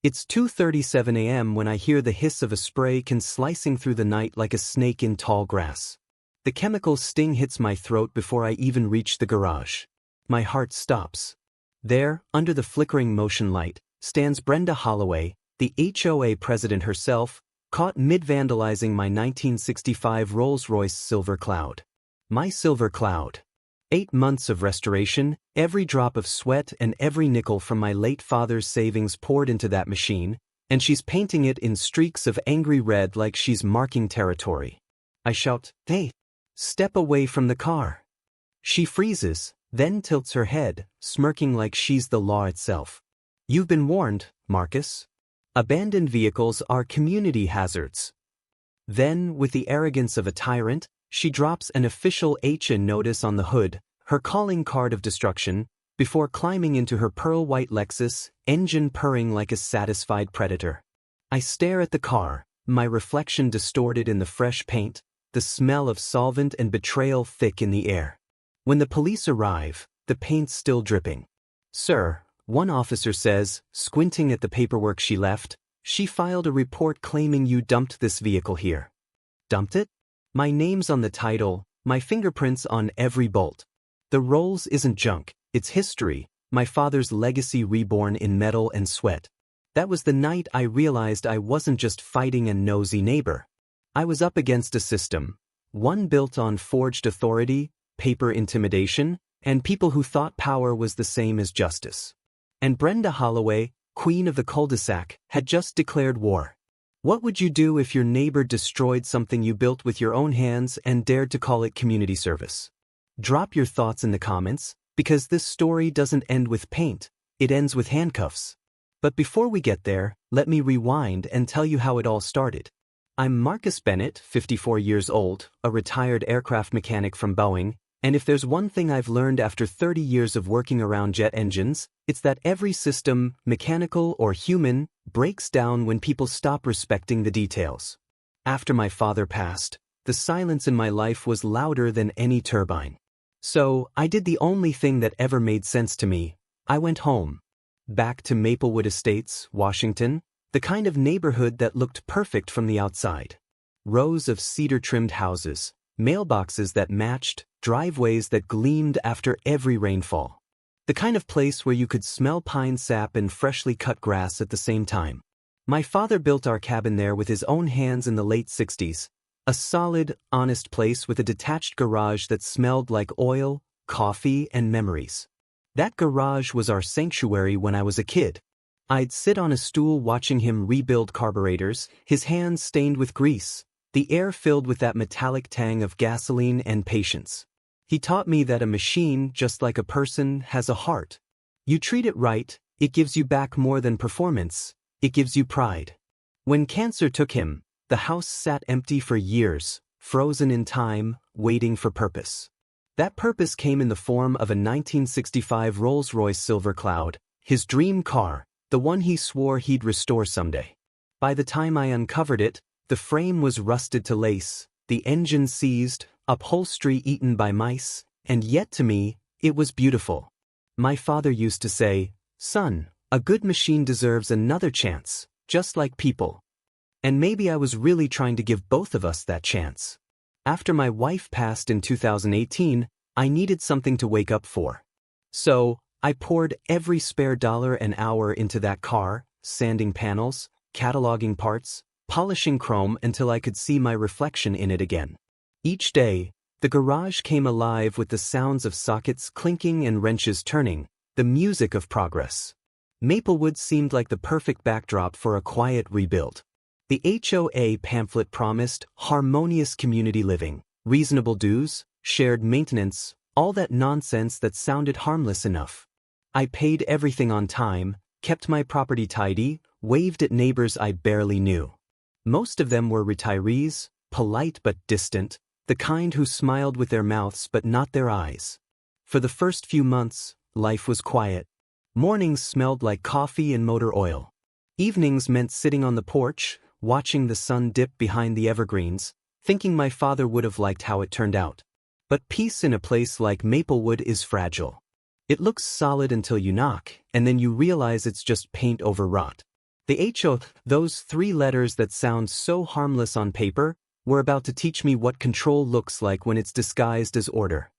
It's 2:37 a.m. when I hear the hiss of a spray can slicing through the night like a snake in tall grass. The chemical sting hits my throat before I even reach the garage. My heart stops. There, under the flickering motion light, stands Brenda Holloway, the HOA president herself, caught mid-vandalizing my 1965 Rolls-Royce Silver Cloud. My Silver Cloud. 8 months of restoration, every drop of sweat and every nickel from my late father's savings poured into that machine, and she's painting it in streaks of angry red like she's marking territory. I shout, "Hey! Step away from the car." She freezes, then tilts her head, smirking like she's the law itself. "You've been warned, Marcus. Abandoned vehicles are community hazards." Then, with the arrogance of a tyrant, she drops an official HOA notice on the hood, her calling card of destruction, before climbing into her pearl-white Lexus, engine purring like a satisfied predator. I stare at the car, my reflection distorted in the fresh paint, the smell of solvent and betrayal thick in the air. When the police arrive, the paint's still dripping. "Sir," one officer says, squinting at the paperwork she left, "she filed a report claiming you dumped this vehicle here." Dumped it? My name's on the title, my fingerprints on every bolt. The Rolls isn't junk, it's history, my father's legacy reborn in metal and sweat. That was the night I realized I wasn't just fighting a nosy neighbor. I was up against a system, one built on forged authority, paper intimidation, and people who thought power was the same as justice. And Brenda Holloway, queen of the cul-de-sac, had just declared war. What would you do if your neighbor destroyed something you built with your own hands and dared to call it community service? Drop your thoughts in the comments, because this story doesn't end with paint, it ends with handcuffs. But before we get there, let me rewind and tell you how it all started. I'm Marcus Bennett, 54 years old, a retired aircraft mechanic from Boeing, and if there's one thing I've learned after 30 years of working around jet engines, it's that every system, mechanical or human, breaks down when people stop respecting the details. After my father passed, the silence in my life was louder than any turbine. So, I did the only thing that ever made sense to me. I went home. Back to Maplewood Estates, Washington, the kind of neighborhood that looked perfect from the outside. Rows of cedar-trimmed houses, mailboxes that matched, driveways that gleamed after every rainfall. The kind of place where you could smell pine sap and freshly cut grass at the same time. My father built our cabin there with his own hands in the late 60s, a solid, honest place with a detached garage that smelled like oil, coffee, and memories. That garage was our sanctuary when I was a kid. I'd sit on a stool watching him rebuild carburetors, his hands stained with grease, the air filled with that metallic tang of gasoline and patience. He taught me that a machine, just like a person, has a heart. You treat it right, it gives you back more than performance, it gives you pride. When cancer took him, the house sat empty for years, frozen in time, waiting for purpose. That purpose came in the form of a 1965 Rolls-Royce Silver Cloud, his dream car, the one he swore he'd restore someday. By the time I uncovered it, the frame was rusted to lace, the engine seized, upholstery eaten by mice, and yet to me, it was beautiful. My father used to say, "Son, a good machine deserves another chance, just like people." And maybe I was really trying to give both of us that chance. After my wife passed in 2018, I needed something to wake up for. So, I poured every spare dollar an hour into that car, sanding panels, cataloging parts, polishing chrome until I could see my reflection in it again. Each day, the garage came alive with the sounds of sockets clinking and wrenches turning, the music of progress. Maplewood seemed like the perfect backdrop for a quiet rebuild. The HOA pamphlet promised harmonious community living, reasonable dues, shared maintenance, all that nonsense that sounded harmless enough. I paid everything on time, kept my property tidy, waved at neighbors I barely knew. Most of them were retirees, polite but distant, the kind who smiled with their mouths but not their eyes. For the first few months, life was quiet. Mornings smelled like coffee and motor oil. Evenings meant sitting on the porch, watching the sun dip behind the evergreens, thinking my father would have liked how it turned out. But peace in a place like Maplewood is fragile. It looks solid until you knock, and then you realize it's just paint overwrought. The HO, those three letters that sound so harmless on paper, were about to teach me what control looks like when it's disguised as order.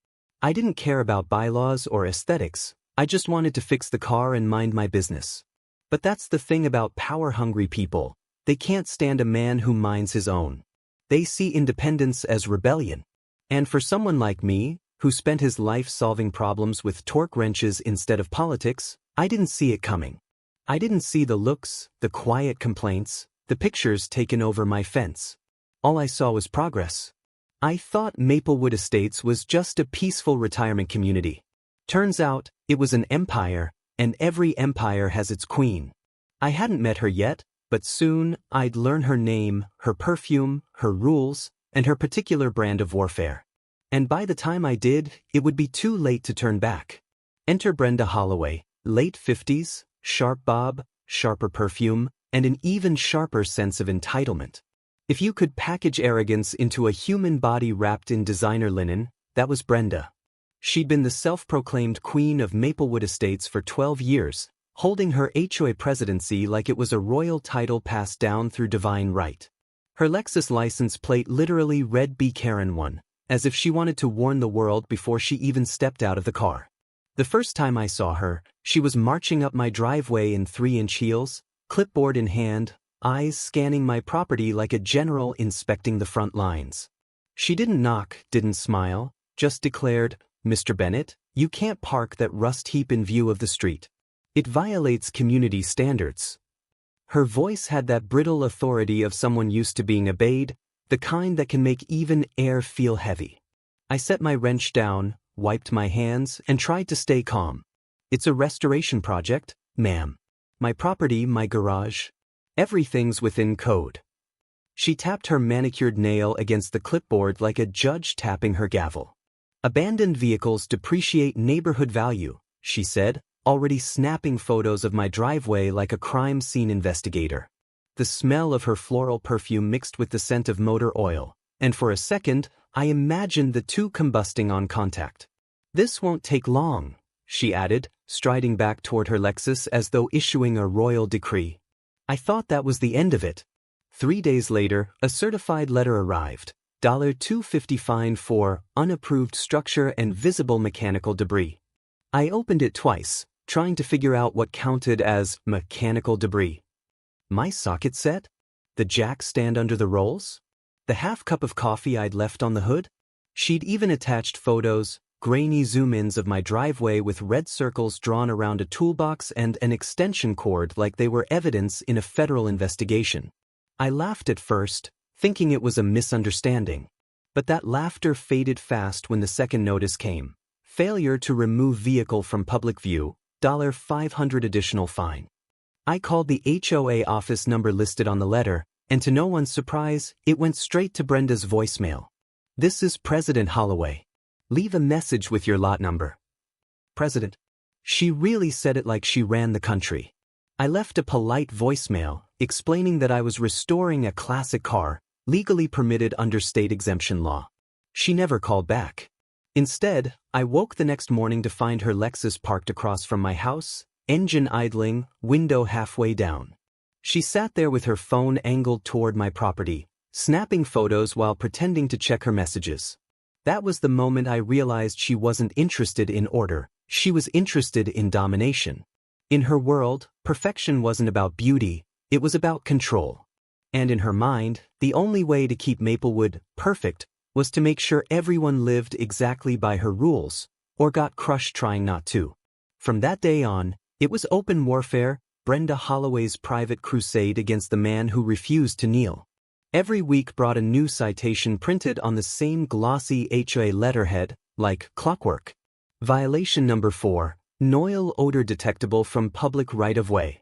I didn't care about bylaws or aesthetics, I just wanted to fix the car and mind my business. But that's the thing about power-hungry people, they can't stand a man who minds his own. They see independence as rebellion. And for someone like me, who spent his life solving problems with torque wrenches instead of politics, I didn't see it coming. I didn't see the looks, the quiet complaints, the pictures taken over my fence. All I saw was progress. I thought Maplewood Estates was just a peaceful retirement community. Turns out, it was an empire, and every empire has its queen. I hadn't met her yet, but soon I'd learn her name, her perfume, her rules, and her particular brand of warfare. And by the time I did, it would be too late to turn back. Enter Brenda Holloway, late 50s, sharp bob, sharper perfume, and an even sharper sense of entitlement. If you could package arrogance into a human body wrapped in designer linen, that was Brenda. She'd been the self-proclaimed queen of Maplewood Estates for 12 years, holding her HOA presidency like it was a royal title passed down through divine right. Her Lexus license plate literally read B. Karen 1, as if she wanted to warn the world before she even stepped out of the car. The first time I saw her, she was marching up my driveway in 3-inch heels, clipboard in hand, eyes scanning my property like a general inspecting the front lines. She didn't knock, didn't smile, just declared, "Mr. Bennett, you can't park that rust heap in view of the street. It violates community standards." Her voice had that brittle authority of someone used to being obeyed, the kind that can make even air feel heavy. I set my wrench down, wiped my hands, and tried to stay calm. "It's a restoration project, ma'am. My property, my garage. Everything's within code." She tapped her manicured nail against the clipboard like a judge tapping her gavel. "Abandoned vehicles depreciate neighborhood value," she said, already snapping photos of my driveway like a crime scene investigator. The smell of her floral perfume mixed with the scent of motor oil, and for a second, I imagined the two combusting on contact. "This won't take long," she added, striding back toward her Lexus as though issuing a royal decree. I thought that was the end of it. 3 days later, a certified letter arrived, $250 fine for unapproved structure and visible mechanical debris. I opened it twice, trying to figure out what counted as mechanical debris. My socket set? The jack stand under the rolls? The half cup of coffee I'd left on the hood? She'd even attached photos, grainy zoom-ins of my driveway with red circles drawn around a toolbox and an extension cord like they were evidence in a federal investigation. I laughed at first, thinking it was a misunderstanding. But that laughter faded fast when the second notice came. Failure to remove vehicle from public view, $500 additional fine. I called the HOA office number listed on the letter, and to no one's surprise, it went straight to Brenda's voicemail. "This is President Holloway. Leave a message with your lot number." President. She really said it like she ran the country. I left a polite voicemail, explaining that I was restoring a classic car, legally permitted under state exemption law. She never called back. Instead, I woke the next morning to find her Lexus parked across from my house, engine idling, window halfway down. She sat there with her phone angled toward my property, snapping photos while pretending to check her messages. That was the moment I realized she wasn't interested in order, she was interested in domination. In her world, perfection wasn't about beauty, it was about control. And in her mind, the only way to keep Maplewood perfect was to make sure everyone lived exactly by her rules, or got crushed trying not to. From that day on, it was open warfare, Brenda Holloway's private crusade against the man who refused to kneel. Every week brought a new citation printed on the same glossy HOA letterhead, like clockwork. Violation number 4, Noil odor detectable from public right-of-way.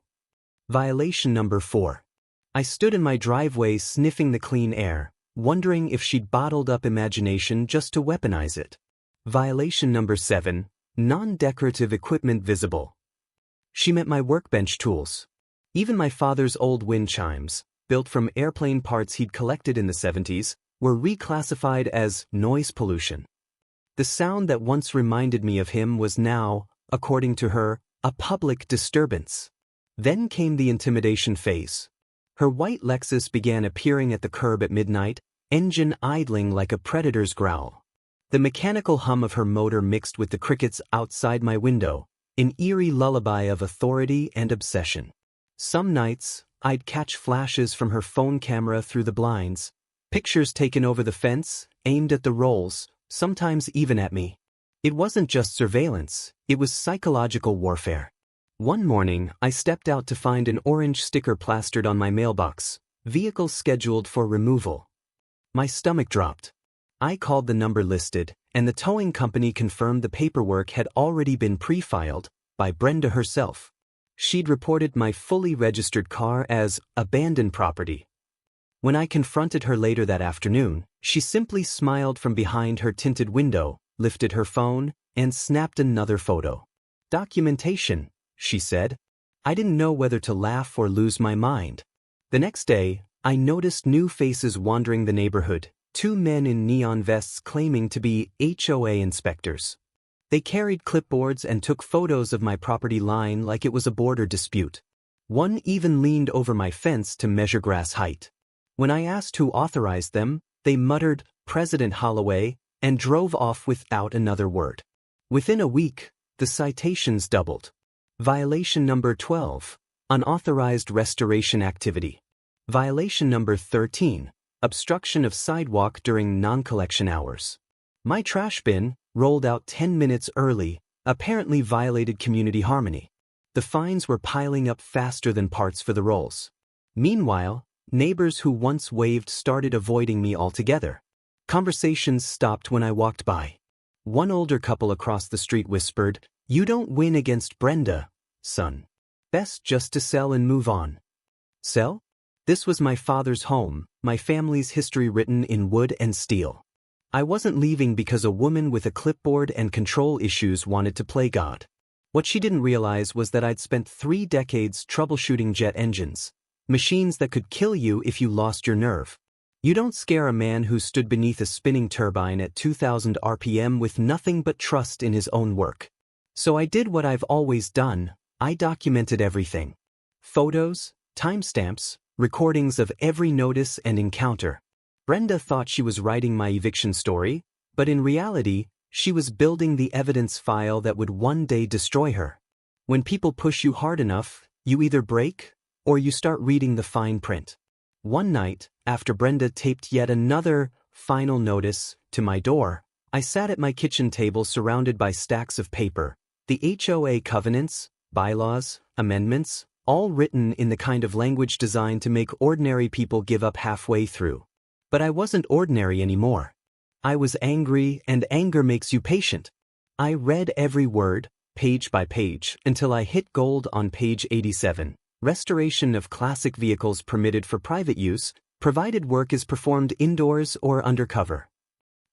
Violation number 4. I stood in my driveway sniffing the clean air, wondering if she'd bottled up imagination just to weaponize it. Violation number 7, Non-decorative equipment visible. She meant my workbench tools. Even my father's old wind chimes, built from airplane parts he'd collected in the 70s, were reclassified as noise pollution. The sound that once reminded me of him was now, according to her, a public disturbance. Then came the intimidation phase. Her white Lexus began appearing at the curb at midnight, engine idling like a predator's growl. The mechanical hum of her motor mixed with the crickets outside my window, an eerie lullaby of authority and obsession. Some nights, I'd catch flashes from her phone camera through the blinds, pictures taken over the fence, aimed at the Rolls, sometimes even at me. It wasn't just surveillance, it was psychological warfare. One morning, I stepped out to find an orange sticker plastered on my mailbox, vehicle scheduled for removal. My stomach dropped. I called the number listed, and the towing company confirmed the paperwork had already been pre-filed by Brenda herself. She'd reported my fully registered car as abandoned property. When I confronted her later that afternoon, she simply smiled from behind her tinted window, lifted her phone, and snapped another photo. Documentation, she said. I didn't know whether to laugh or lose my mind. The next day, I noticed new faces wandering the neighborhood, 2 men in neon vests claiming to be HOA inspectors. They carried clipboards and took photos of my property line like it was a border dispute. One even leaned over my fence to measure grass height. When I asked who authorized them, they muttered, "President Holloway," and drove off without another word. Within a week, the citations doubled. Violation number 12, unauthorized restoration activity. Violation number 13, obstruction of sidewalk during non-collection hours. My trash bin, rolled out 10 minutes early, apparently violated community harmony. The fines were piling up faster than parts for the Rolls. Meanwhile, neighbors who once waved started avoiding me altogether. Conversations stopped when I walked by. One older couple across the street whispered, "You don't win against Brenda, son. Best just to sell and move on." Sell? This was my father's home, my family's history written in wood and steel. I wasn't leaving because a woman with a clipboard and control issues wanted to play God. What she didn't realize was that I'd spent 3 decades troubleshooting jet engines, machines that could kill you if you lost your nerve. You don't scare a man who stood beneath a spinning turbine at 2,000 RPM with nothing but trust in his own work. So I did what I've always done, I documented everything. Photos, timestamps, recordings of every notice and encounter. Brenda thought she was writing my eviction story, but in reality, she was building the evidence file that would one day destroy her. When people push you hard enough, you either break, or you start reading the fine print. One night, after Brenda taped yet another final notice to my door, I sat at my kitchen table surrounded by stacks of paper, the HOA covenants, bylaws, amendments, all written in the kind of language designed to make ordinary people give up halfway through. But I wasn't ordinary anymore. I was angry, and anger makes you patient. I read every word, page by page, until I hit gold on page 87. Restoration of classic vehicles permitted for private use, provided work is performed indoors or undercover.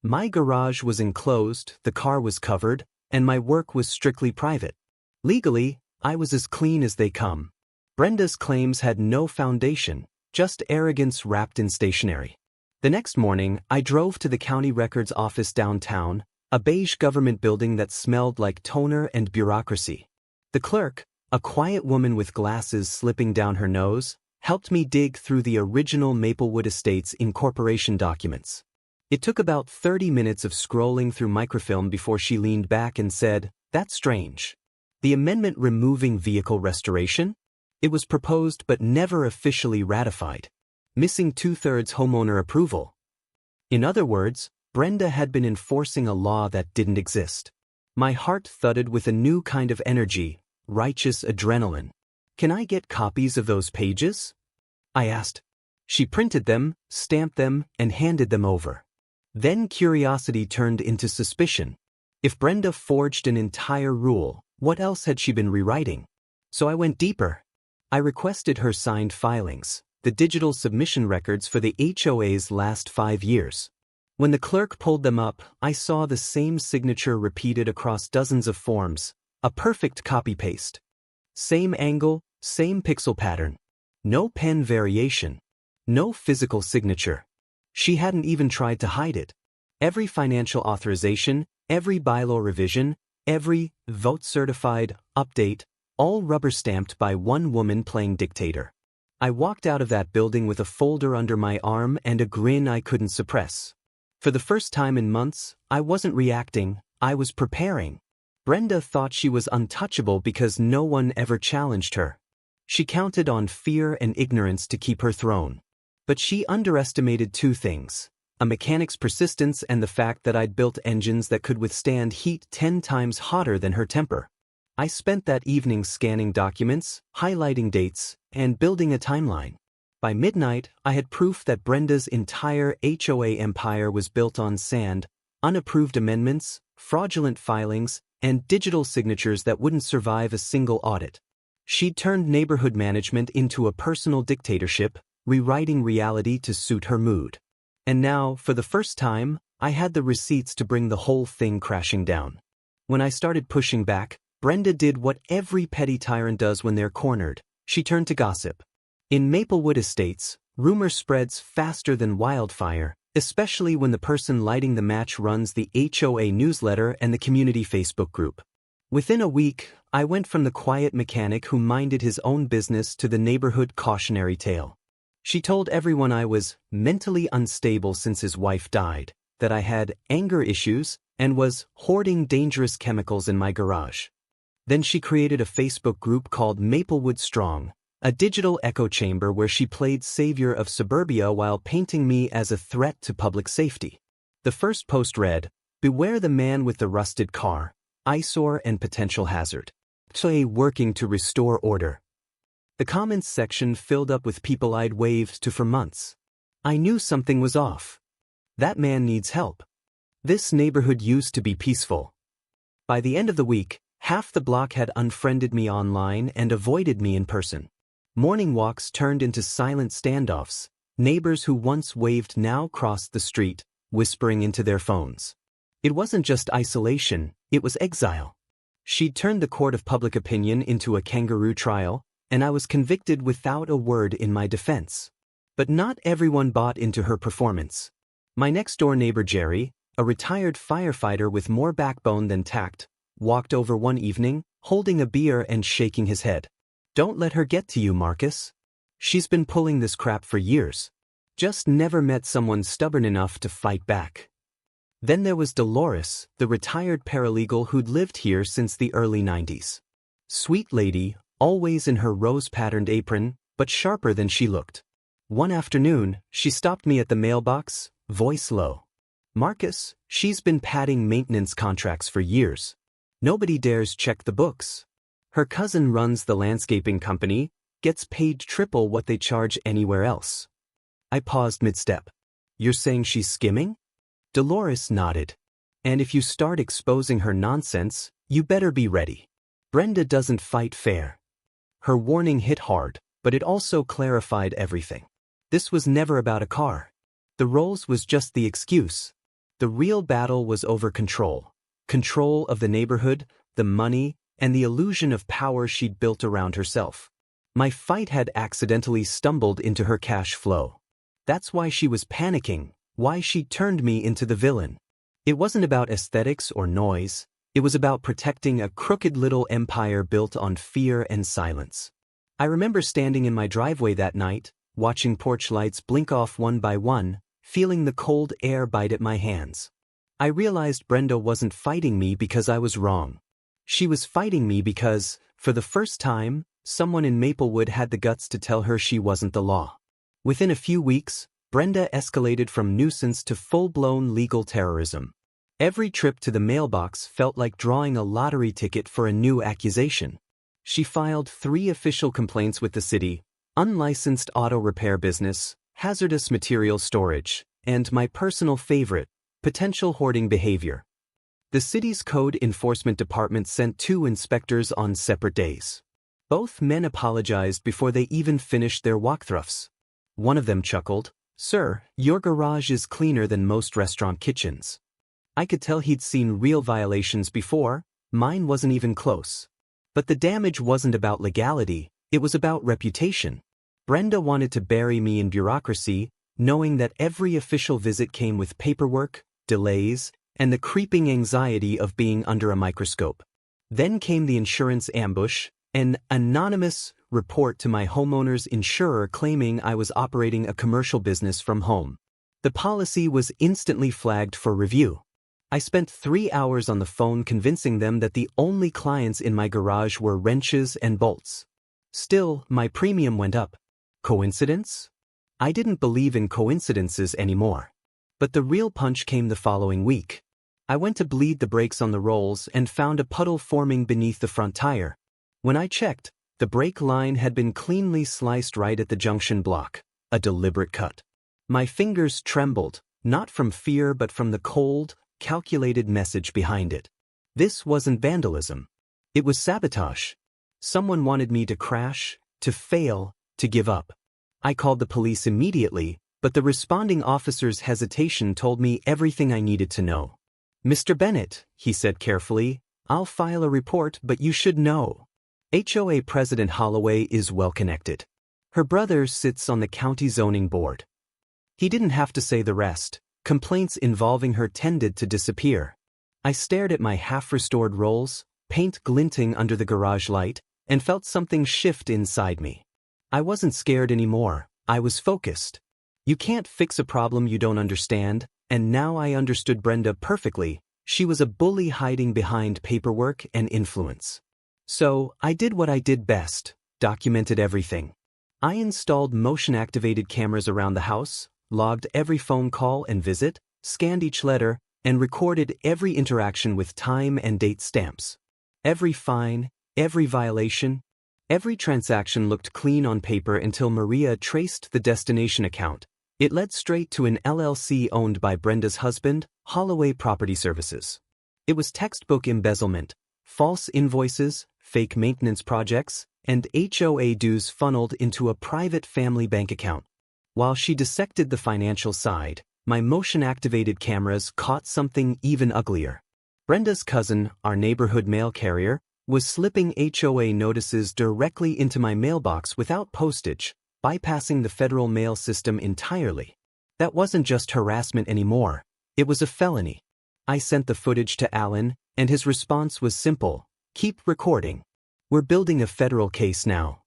My garage was enclosed, the car was covered, and my work was strictly private. Legally, I was as clean as they come. Brenda's claims had no foundation, just arrogance wrapped in stationery. The next morning, I drove to the county records office downtown, a beige government building that smelled like toner and bureaucracy. The clerk, a quiet woman with glasses slipping down her nose, helped me dig through the original Maplewood Estates incorporation documents. It took about 30 minutes of scrolling through microfilm before she leaned back and said, "That's strange. The amendment removing vehicle restoration? It was proposed but never officially ratified. Missing 2/3 homeowner approval." In other words, Brenda had been enforcing a law that didn't exist. My heart thudded with a new kind of energy, righteous adrenaline. "Can I get copies of those pages?" I asked. She printed them, stamped them, and handed them over. Then curiosity turned into suspicion. If Brenda forged an entire rule, what else had she been rewriting? So I went deeper. I requested her signed filings, the digital submission records for the HOA's last 5 years. When the clerk pulled them up, I saw the same signature repeated across dozens of forms, a perfect copy-paste. Same angle, same pixel pattern. No pen variation. No physical signature. She hadn't even tried to hide it. Every financial authorization, every bylaw revision, every vote-certified update, all rubber-stamped by one woman playing dictator. I walked out of that building with a folder under my arm and a grin I couldn't suppress. For the first time in months, I wasn't reacting, I was preparing. Brenda thought she was untouchable because no one ever challenged her. She counted on fear and ignorance to keep her throne. But she underestimated two things: a mechanic's persistence and the fact that I'd built engines that could withstand heat 10 times hotter than her temper. I spent that evening scanning documents, highlighting dates, and building a timeline. By midnight, I had proof that Brenda's entire HOA empire was built on sand, unapproved amendments, fraudulent filings, and digital signatures that wouldn't survive a single audit. She'd turned neighborhood management into a personal dictatorship, rewriting reality to suit her mood. And now, for the first time, I had the receipts to bring the whole thing crashing down. When I started pushing back, Brenda did what every petty tyrant does when they're cornered: she turned to gossip. In Maplewood Estates, rumor spreads faster than wildfire, especially when the person lighting the match runs the HOA newsletter and the community Facebook group. Within a week, I went from the quiet mechanic who minded his own business to the neighborhood cautionary tale. She told everyone I was mentally unstable since his wife died, that I had anger issues, and was hoarding dangerous chemicals in my garage. Then she created a Facebook group called Maplewood Strong, a digital echo chamber where she played savior of suburbia while painting me as a threat to public safety. The first post read, "Beware the man with the rusted car, eyesore and potential hazard. HOA working to restore order." The comments section filled up with people I'd waved to for months. I knew something was off. That man needs help. This neighborhood used to be peaceful. By the end of the week, half the block had unfriended me online and avoided me in person. Morning walks turned into silent standoffs. Neighbors who once waved now crossed the street, whispering into their phones. It wasn't just isolation, it was exile. She'd turned the court of public opinion into a kangaroo trial, and I was convicted without a word in my defense. But not everyone bought into her performance. My next-door neighbor Jerry, a retired firefighter with more backbone than tact, walked over one evening, holding a beer and shaking his head. "Don't let her get to you, Marcus. She's been pulling this crap for years. Just never met someone stubborn enough to fight back." Then there was Dolores, the retired paralegal who'd lived here since the early 90s. Sweet lady, always in her rose-patterned apron, but sharper than she looked. One afternoon, she stopped me at the mailbox, voice low. "Marcus, she's been padding maintenance contracts for years. Nobody dares check the books. Her cousin runs the landscaping company, gets paid triple what they charge anywhere else." I paused mid-step. "You're saying she's skimming?" Dolores nodded. "And if you start exposing her nonsense, you better be ready. Brenda doesn't fight fair." Her warning hit hard, but it also clarified everything. This was never about a car. The Rolls was just the excuse. The real battle was over control. Control of the neighborhood, the money, and the illusion of power she'd built around herself. My fight had accidentally stumbled into her cash flow. That's why she was panicking, why she turned me into the villain. It wasn't about aesthetics or noise, it was about protecting a crooked little empire built on fear and silence. I remember standing in my driveway that night, watching porch lights blink off one by one, feeling the cold air bite at my hands. I realized Brenda wasn't fighting me because I was wrong. She was fighting me because, for the first time, someone in Maplewood had the guts to tell her she wasn't the law. Within a few weeks, Brenda escalated from nuisance to full-blown legal terrorism. Every trip to the mailbox felt like drawing a lottery ticket for a new accusation. She filed 3 official complaints with the city: unlicensed auto repair business, hazardous material storage, and my personal favorite, potential hoarding behavior. The city's code enforcement department sent 2 inspectors on separate days. Both men apologized before they even finished their walkthroughs. One of them chuckled, "Sir, your garage is cleaner than most restaurant kitchens." I could tell he'd seen real violations before, mine wasn't even close. But the damage wasn't about legality, it was about reputation. Brenda wanted to bury me in bureaucracy, knowing that every official visit came with paperwork, delays, and the creeping anxiety of being under a microscope. Then came the insurance ambush, An anonymous report to my homeowner's insurer claiming I was operating a commercial business from home. The policy was instantly flagged for review. I spent 3 hours on the phone convincing them that the only clients in my garage were wrenches and bolts. Still, my premium went up. Coincidence? I didn't believe in coincidences anymore. But the real punch came the following week. I went to bleed the brakes on the Rolls and found a puddle forming beneath the front tire. When I checked, the brake line had been cleanly sliced right at the junction block, a deliberate cut. My fingers trembled, not from fear but from the cold, calculated message behind it. This wasn't vandalism. It was sabotage. Someone wanted me to crash, to fail, to give up. I called the police immediately, but the responding officer's hesitation told me everything I needed to know. "Mr. Bennett," he said carefully, "I'll file a report, but you should know. HOA President Holloway is well connected. Her brother sits on the county zoning board." He didn't have to say the rest. Complaints involving her tended to disappear. I stared at my half-restored Rolls, paint glinting under the garage light, and felt something shift inside me. I wasn't scared anymore. I was focused. You can't fix a problem you don't understand, and now I understood Brenda perfectly. She was a bully hiding behind paperwork and influence. So, I did what I did best, documented everything. I installed motion-activated cameras around the house, logged every phone call and visit, scanned each letter, and recorded every interaction with time and date stamps. Every fine, every violation, every transaction looked clean on paper until Maria traced the destination account. It led straight to an LLC owned by Brenda's husband, Holloway Property Services. It was textbook embezzlement, false invoices, fake maintenance projects, and HOA dues funneled into a private family bank account. While she dissected the financial side, my motion-activated cameras caught something even uglier. Brenda's cousin, our neighborhood mail carrier, was slipping HOA notices directly into my mailbox without postage, bypassing the federal mail system entirely. That wasn't just harassment anymore. It was a felony. I sent the footage to Alan, and his response was simple: "Keep recording. We're building a federal case now."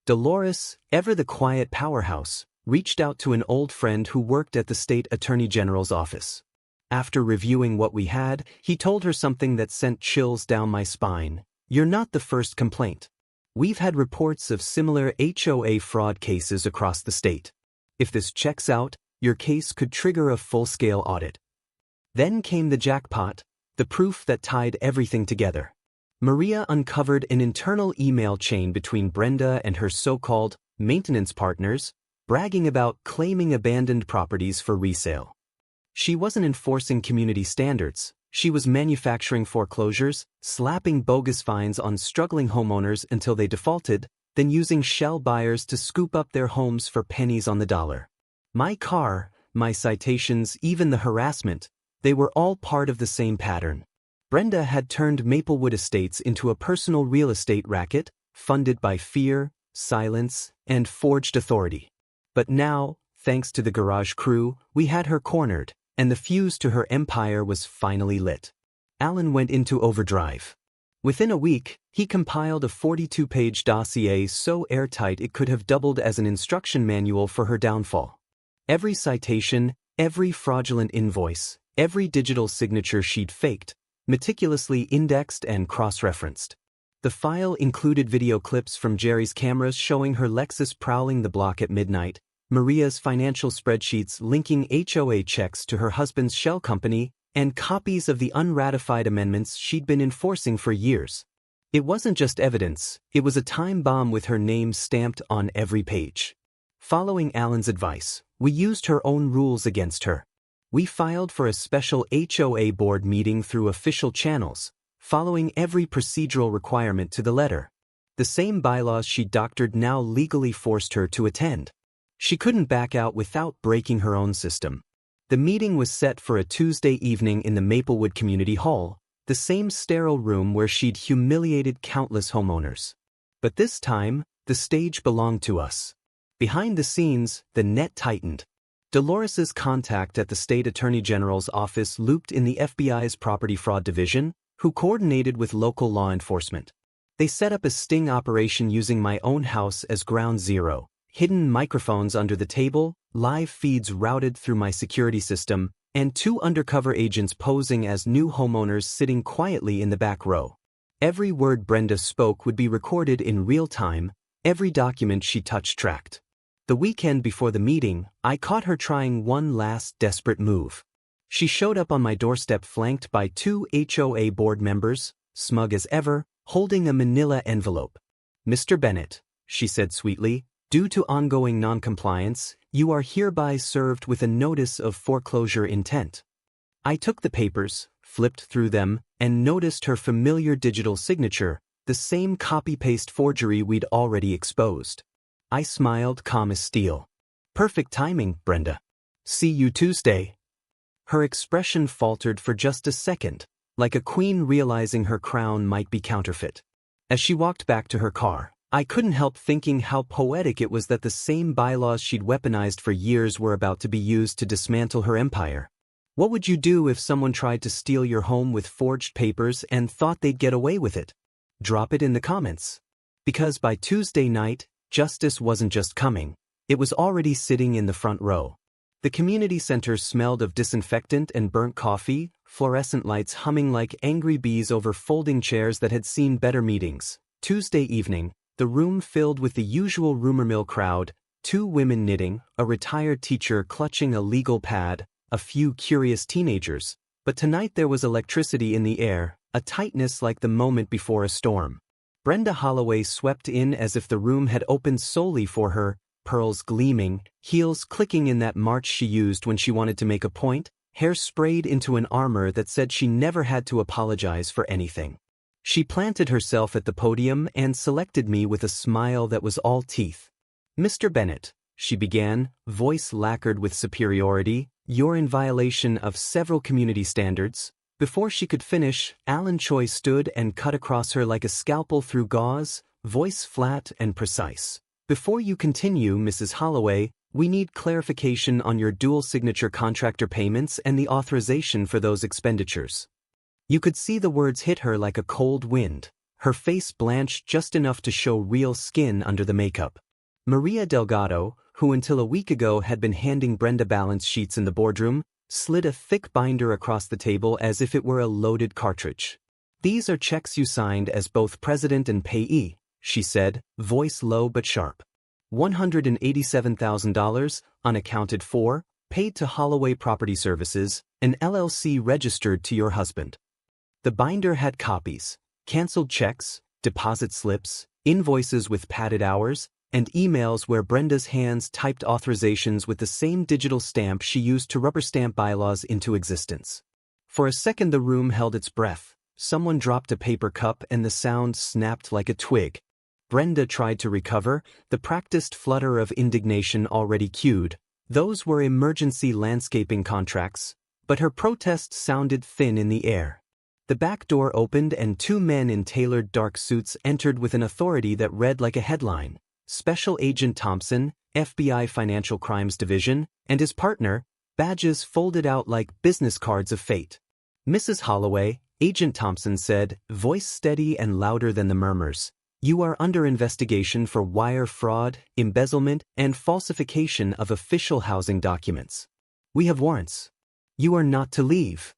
Dolores, ever the quiet powerhouse, reached out to an old friend who worked at the state attorney general's office. After reviewing what we had, he told her something that sent chills down my spine. "You're not the first complaint. We've had reports of similar HOA fraud cases across the state. If this checks out, your case could trigger a full-scale audit." Then came the jackpot, the proof that tied everything together. Maria uncovered an internal email chain between Brenda and her so-called maintenance partners, bragging about claiming abandoned properties for resale. She wasn't enforcing community standards. She was manufacturing foreclosures, slapping bogus fines on struggling homeowners until they defaulted, then using shell buyers to scoop up their homes for pennies on the dollar. My car, my citations, even the harassment, they were all part of the same pattern. Brenda had turned Maplewood Estates into a personal real estate racket, funded by fear, silence, and forged authority. But now, thanks to the garage crew, we had her cornered, and the fuse to her empire was finally lit. Alan went into overdrive. Within a week, he compiled a 42-page dossier so airtight it could have doubled as an instruction manual for her downfall. Every citation, every fraudulent invoice, every digital signature she'd faked, meticulously indexed and cross-referenced. The file included video clips from Jerry's cameras showing her Lexus prowling the block at midnight, Maria's financial spreadsheets linking HOA checks to her husband's shell company, and copies of the unratified amendments she'd been enforcing for years. It wasn't just evidence, it was a time bomb with her name stamped on every page. Following Alan's advice, we used her own rules against her. We filed for a special HOA board meeting through official channels, following every procedural requirement to the letter. The same bylaws she doctored now legally forced her to attend. She couldn't back out without breaking her own system. The meeting was set for a Tuesday evening in the Maplewood Community Hall, the same sterile room where she'd humiliated countless homeowners. But this time, the stage belonged to us. Behind the scenes, the net tightened. Dolores's contact at the state attorney general's office looped in the FBI's property fraud division, who coordinated with local law enforcement. They set up a sting operation using my own house as ground zero. Hidden microphones under the table, live feeds routed through my security system, and 2 undercover agents posing as new homeowners sitting quietly in the back row. Every word Brenda spoke would be recorded in real time, every document she touched tracked. The weekend before the meeting, I caught her trying one last desperate move. She showed up on my doorstep flanked by 2 HOA board members, smug as ever, holding a manila envelope. "Mr. Bennett," she said sweetly, "due to ongoing noncompliance, you are hereby served with a notice of foreclosure intent." I took the papers, flipped through them, and noticed her familiar digital signature, the same copy-paste forgery we'd already exposed. I smiled, calm as steel. "Perfect timing, Brenda. See you Tuesday." Her expression faltered for just a second, like a queen realizing her crown might be counterfeit. As she walked back to her car, I couldn't help thinking how poetic it was that the same bylaws she'd weaponized for years were about to be used to dismantle her empire. What would you do if someone tried to steal your home with forged papers and thought they'd get away with it? Drop it in the comments. Because by Tuesday night, justice wasn't just coming, it was already sitting in the front row. The community center smelled of disinfectant and burnt coffee, fluorescent lights humming like angry bees over folding chairs that had seen better meetings. Tuesday evening, the room filled with the usual rumor mill crowd, 2 women knitting, a retired teacher clutching a legal pad, a few curious teenagers. But tonight there was electricity in the air, a tightness like the moment before a storm. Brenda Holloway swept in as if the room had opened solely for her, pearls gleaming, heels clicking in that march she used when she wanted to make a point, hair sprayed into an armor that said she never had to apologize for anything. She planted herself at the podium and selected me with a smile that was all teeth. "Mr. Bennett," she began, voice lacquered with superiority, "you're in violation of several community standards." Before she could finish, Alan Choi stood and cut across her like a scalpel through gauze, voice flat and precise. "Before you continue, Mrs. Holloway, we need clarification on your dual-signature contractor payments and the authorization for those expenditures." You could see the words hit her like a cold wind. Her face blanched just enough to show real skin under the makeup. Maria Delgado, who until a week ago had been handing Brenda balance sheets in the boardroom, slid a thick binder across the table as if it were a loaded cartridge. "These are checks you signed as both president and payee," she said, voice low but sharp. $187,000, unaccounted for, paid to Holloway Property Services, an LLC registered to your husband. The binder had copies, canceled checks, deposit slips, invoices with padded hours, and emails where Brenda's hands typed authorizations with the same digital stamp she used to rubber stamp bylaws into existence. For a second the room held its breath. Someone dropped a paper cup and the sound snapped like a twig. Brenda tried to recover, the practiced flutter of indignation already cued. Those were emergency landscaping contracts, but her protest sounded thin in the air. The back door opened and 2 men in tailored dark suits entered with an authority that read like a headline. Special Agent Thompson, FBI Financial Crimes Division, and his partner, badges folded out like business cards of fate. "Mrs. Holloway," Agent Thompson said, voice steady and louder than the murmurs, "you are under investigation for wire fraud, embezzlement, and falsification of official housing documents. We have warrants. You are not to leave."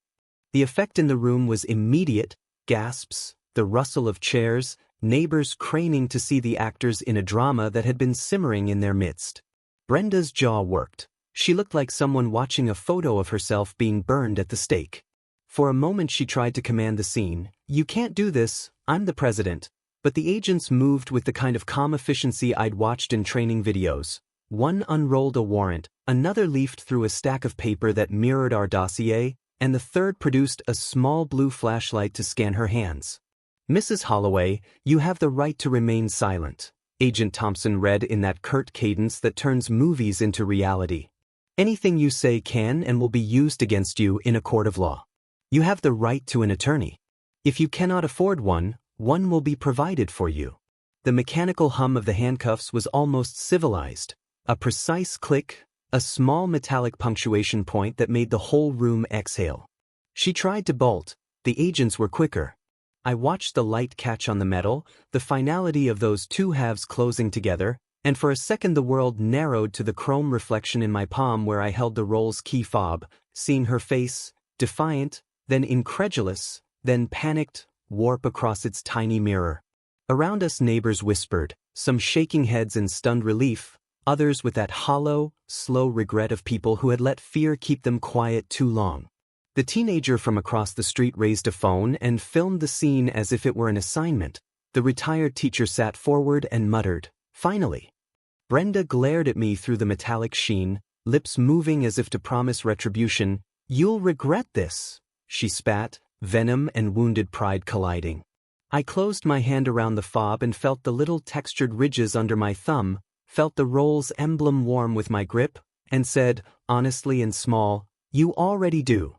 The effect in the room was immediate: gasps, the rustle of chairs, neighbors craning to see the actors in a drama that had been simmering in their midst. Brenda's jaw worked. She looked like someone watching a photo of herself being burned at the stake. For a moment she tried to command the scene. "You can't do this, I'm the president." But the agents moved with the kind of calm efficiency I'd watched in training videos. One unrolled a warrant, another leafed through a stack of paper that mirrored our dossier, and the third produced a small blue flashlight to scan her hands. "Mrs. Holloway, you have the right to remain silent," Agent Thompson read in that curt cadence that turns movies into reality. "Anything you say can and will be used against you in a court of law. You have the right to an attorney. If you cannot afford one, one will be provided for you." The mechanical hum of the handcuffs was almost civilized. A precise click, a small metallic punctuation point that made the whole room exhale. She tried to bolt. The agents were quicker. I watched the light catch on the metal, the finality of those two halves closing together, and for a second the world narrowed to the chrome reflection in my palm where I held the Rolls key fob, seeing her face, defiant, then incredulous, then panicked, warp across its tiny mirror. Around us neighbors whispered, some shaking heads in stunned relief, others with that hollow, slow regret of people who had let fear keep them quiet too long. The teenager from across the street raised a phone and filmed the scene as if it were an assignment. The retired teacher sat forward and muttered, "Finally." Brenda glared at me through the metallic sheen, lips moving as if to promise retribution. "You'll regret this," she spat, venom and wounded pride colliding. I closed my hand around the fob and felt the little textured ridges under my thumb, felt the Rolls emblem warm with my grip, and said, honestly and small, "You already do."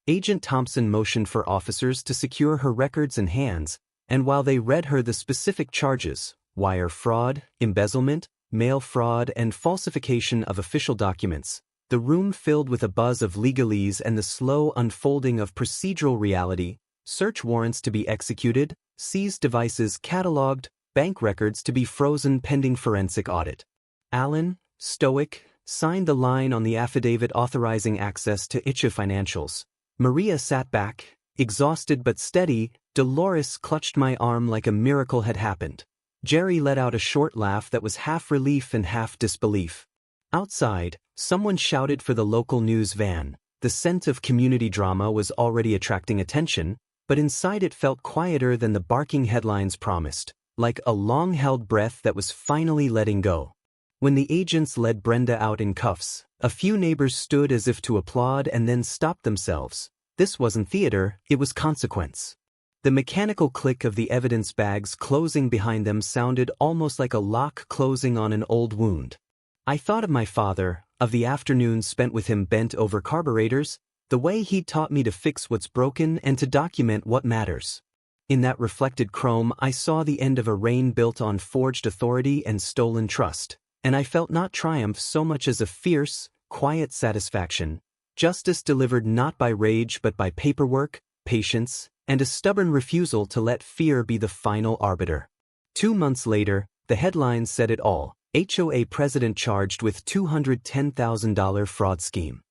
Agent Thompson motioned for officers to secure her records and hands, and while they read her the specific charges, wire fraud, embezzlement, mail fraud and falsification of official documents, the room filled with a buzz of legalese and the slow unfolding of procedural reality, search warrants to be executed, seized devices catalogued, bank records to be frozen pending forensic audit. Alan, stoic, signed the line on the affidavit authorizing access to HOA financials. Maria sat back, exhausted but steady. Dolores clutched my arm like a miracle had happened. Jerry let out a short laugh that was half relief and half disbelief. Outside, someone shouted for the local news van. The scent of community drama was already attracting attention, but inside it felt quieter than the barking headlines promised, like a long-held breath that was finally letting go. When the agents led Brenda out in cuffs, a few neighbors stood as if to applaud and then stopped themselves. This wasn't theater, it was consequence. The mechanical click of the evidence bags closing behind them sounded almost like a lock closing on an old wound. I thought of my father, of the afternoons spent with him bent over carburetors, the way he'd taught me to fix what's broken and to document what matters. In that reflected chrome I saw the end of a reign built on forged authority and stolen trust, and I felt not triumph so much as a fierce, quiet satisfaction. Justice delivered not by rage but by paperwork, patience, and a stubborn refusal to let fear be the final arbiter. 2 months later, the headlines said it all. HOA president charged with $210,000 fraud scheme.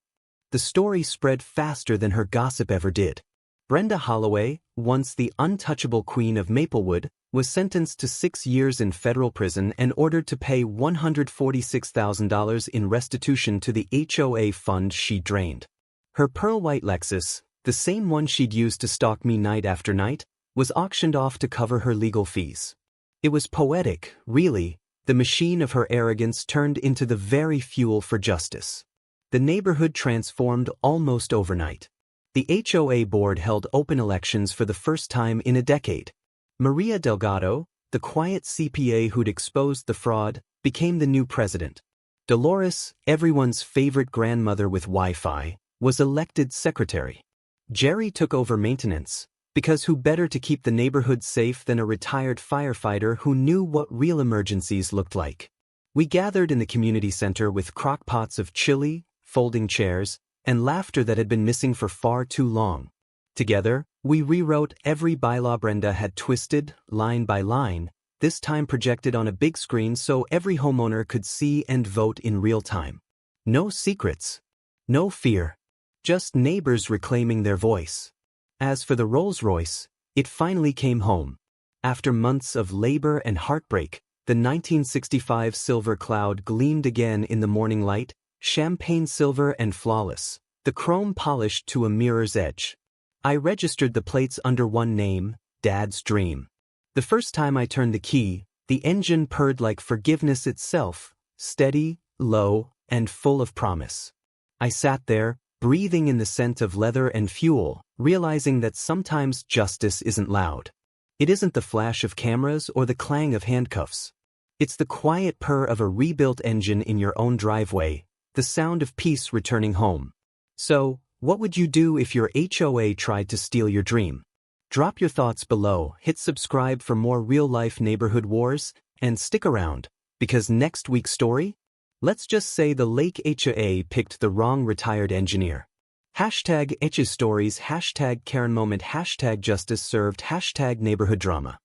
The story spread faster than her gossip ever did. Brenda Holloway, once the untouchable queen of Maplewood, was sentenced to 6 years in federal prison and ordered to pay $146,000 in restitution to the HOA fund she drained. Her pearl-white Lexus, the same one she'd used to stalk me night after night, was auctioned off to cover her legal fees. It was poetic, really. The machine of her arrogance turned into the very fuel for justice. The neighborhood transformed almost overnight. The HOA board held open elections for the first time in a decade. Maria Delgado, the quiet CPA who'd exposed the fraud, became the new president. Dolores, everyone's favorite grandmother with Wi-Fi, was elected secretary. Jerry took over maintenance, because who better to keep the neighborhood safe than a retired firefighter who knew what real emergencies looked like. We gathered in the community center with crock-pots of chili, folding chairs, and laughter that had been missing for far too long. Together, we rewrote every bylaw Brenda had twisted, line by line, this time projected on a big screen so every homeowner could see and vote in real time. No secrets. No fear. Just neighbors reclaiming their voice. As for the Rolls-Royce, it finally came home. After months of labor and heartbreak, the 1965 silver cloud gleamed again in the morning light, champagne silver and flawless, the chrome polished to a mirror's edge. I registered the plates under one name, Dad's Dream. The first time I turned the key, the engine purred like forgiveness itself, steady, low, and full of promise. I sat there, breathing in the scent of leather and fuel, realizing that sometimes justice isn't loud. It isn't the flash of cameras or the clang of handcuffs. It's the quiet purr of a rebuilt engine in your own driveway, the sound of peace returning home. So, what would you do if your HOA tried to steal your dream? Drop your thoughts below, hit subscribe for more real-life neighborhood wars, and stick around, because next week's story? Let's just say the Lake HOA picked the wrong retired engineer. Hashtag itches stories, hashtag Karen moment, hashtag justice served, hashtag neighborhood drama.